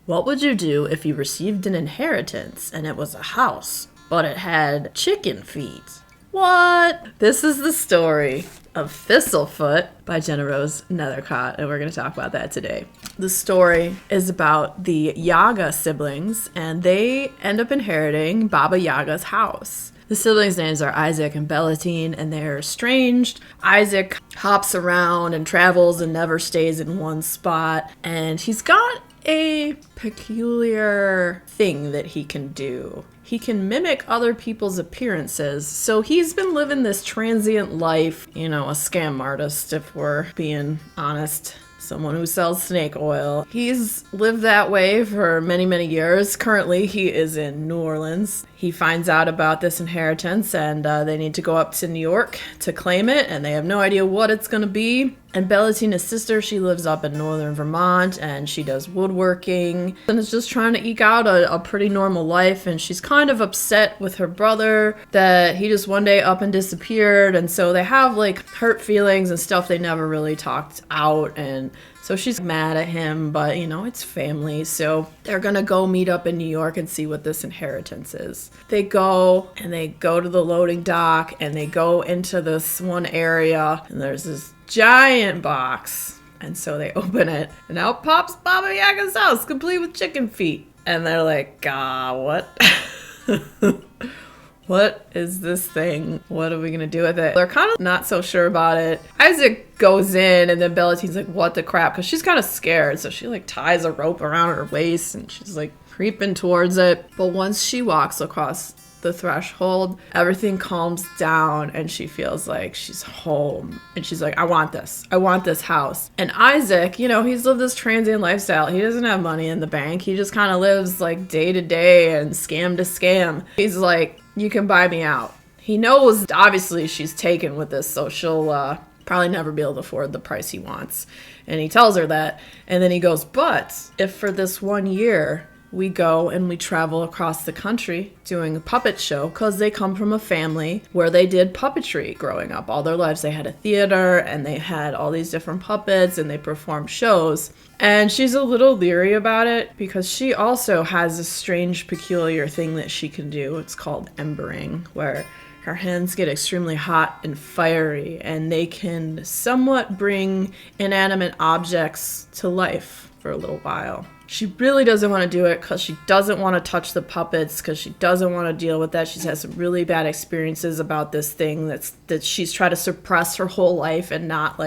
What would you do if you received an inheritance and it was a house, but it had chicken feet? What? This is the story of Thistlefoot by GennaRose Nethercott, and we're going to talk about that today. The story is about the Yaga siblings, and they end up inheriting Baba Yaga's house. The siblings' names are Isaac and Bellatine, and they're estranged. Isaac hops around and travels and never stays in one spot, and he's got a peculiar thing that he can do. He can mimic other people's appearances. So he's been living this transient life, a scam artist, if we're being honest. Someone who sells snake oil. He's lived that way for many, many years. Currently, he is in New Orleans. He finds out about this inheritance, and they need to go up to New York to claim it, and they have no idea what it's going to be. And Bellatine, his sister, she lives up in northern Vermont, and she does woodworking, and is just trying to eke out a pretty normal life, and she's kind of upset with her brother that he just one day up and disappeared, and so they have hurt feelings and stuff they never really talked out, and so she's mad at him, but it's family, so they're gonna go meet up in New York and see what this inheritance is. They go to the loading dock, and they go into this one area, and there's this giant box, and so they open it, and out pops Baba Yaga's house, complete with chicken feet. And they're like, what? What is this thing? What are we gonna do with it? They're kind of not so sure about it. Isaac goes in, and then Bellatine's like, what the crap? Because she's kind of scared, so she ties a rope around her waist, and she's creeping towards it. But once she walks across the threshold, everything calms down, and she feels like she's home, and she's like, I want this house. And Isaac, he's lived this transient lifestyle. He doesn't have money in the bank. He just kind of lives day to day and scam to scam. He's like, you can buy me out. He knows obviously she's taken with this, so she'll probably never be able to afford the price he wants, and he tells her that. And then he goes, but if for this 1 year we go and we travel across the country doing a puppet show, because they come from a family where they did puppetry growing up all their lives. They had a theater, and they had all these different puppets, and they performed shows. And she's a little leery about it because she also has a strange, peculiar thing that she can do. It's called embering, where her hands get extremely hot and fiery, and they can somewhat bring inanimate objects to life for a little while. She really doesn't want to do it because she doesn't want to touch the puppets, because she doesn't want to deal with that. She's had some really bad experiences about this thing that she's tried to suppress her whole life and not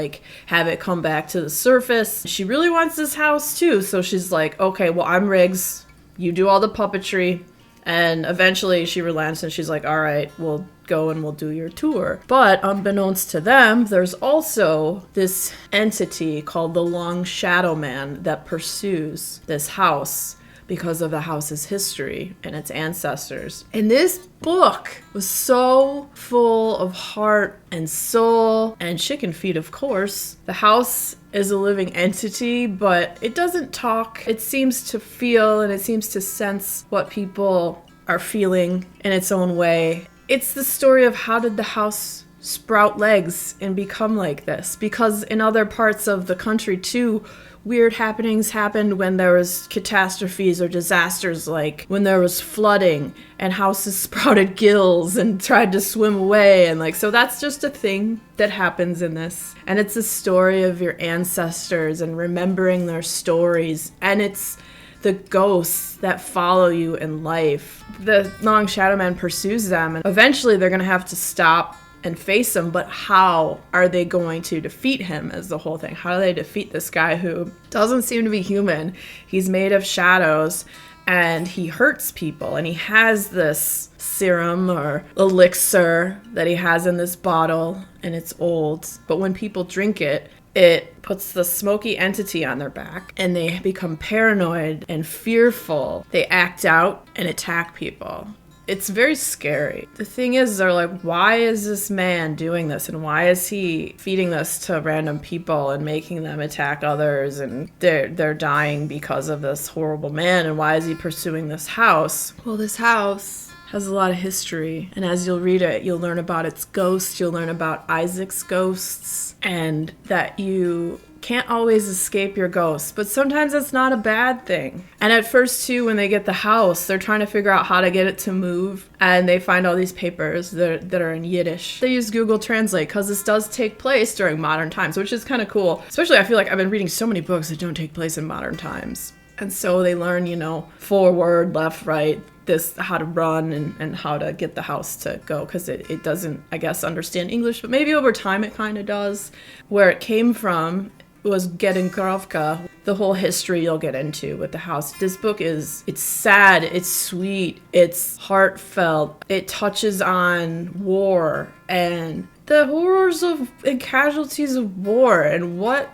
have it come back to the surface. She really wants this house too, so she's like, okay, well, I'm Riggs. You do all the puppetry. And eventually she relents, and she's like, all right, we'll go and we'll do your tour. But unbeknownst to them, there's also this entity called the Long Shadow Man that pursues this house because of the house's history and its ancestors. And this book was so full of heart and soul and chicken feet, of course. The house is a living entity, but it doesn't talk. It seems to feel, and it seems to sense what people are feeling in its own way. It's the story of how did the house sprout legs and become like this, because in other parts of the country too, weird happenings happened when there was catastrophes or disasters, like when there was flooding and houses sprouted gills and tried to swim away, and so that's just a thing that happens in this. And it's a story of your ancestors and remembering their stories, and it's the ghosts that follow you in life. The Long Shadow Man pursues them, and eventually they're gonna have to stop and face him, but how are they going to defeat him is the whole thing. How do they defeat this guy who doesn't seem to be human? He's made of shadows, and he hurts people, and he has this serum or elixir that he has in this bottle, and it's old, but when people drink it, it puts the smoky entity on their back, and they become paranoid and fearful. They act out and attack people. It's very scary. The thing is, they're like, why is this man doing this? And why is he feeding this to random people and making them attack others? And they're dying because of this horrible man. And why is he pursuing this house? Well, this house has a lot of history. And as you'll read it, you'll learn about its ghosts. You'll learn about Isaac's ghosts. And that you can't always escape your ghosts, but sometimes that's not a bad thing. And at first too, when they get the house, they're trying to figure out how to get it to move, and they find all these papers that are in Yiddish. They use Google Translate because this does take place during modern times, which is kind of cool. Especially I feel like I've been reading so many books that don't take place in modern times. And so they learn, you know, forward, left, right, this, how to run and how to get the house to go, because it doesn't, I guess, understand English, but maybe over time it kind of does. Where it came from was GennaRose. The whole history you'll get into with the house. This book it's sad, it's sweet, it's heartfelt, it touches on war and the horrors and casualties of war and what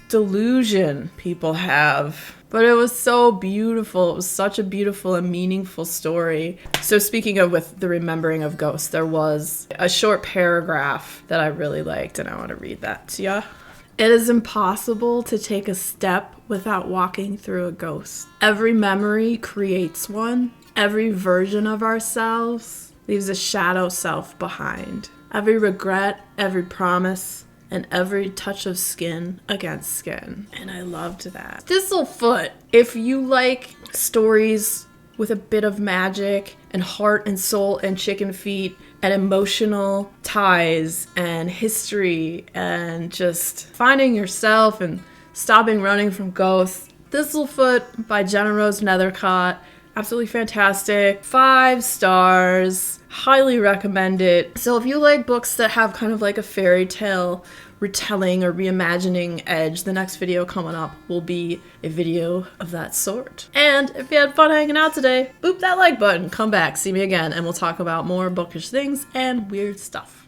delusion people have. But it was so beautiful. It was such a beautiful and meaningful story. So speaking of with the remembering of ghosts, there was a short paragraph that I really liked, and I want to read that to ya. It is impossible to take a step without walking through a ghost. Every memory creates one. Every version of ourselves leaves a shadow self behind. Every regret, every promise, and every touch of skin against skin. And I loved that. Thistlefoot, if you like stories with a bit of magic and heart and soul and chicken feet and emotional ties and history and just finding yourself and stopping running from ghosts, Thistlefoot by GennaRose Nethercott. Absolutely fantastic. 5 stars. Highly recommend it. So if you like books that have kind of like a fairy tale retelling or reimagining edge, the next video coming up will be a video of that sort. And if you had fun hanging out today, boop that like button, come back, see me again, and we'll talk about more bookish things and weird stuff.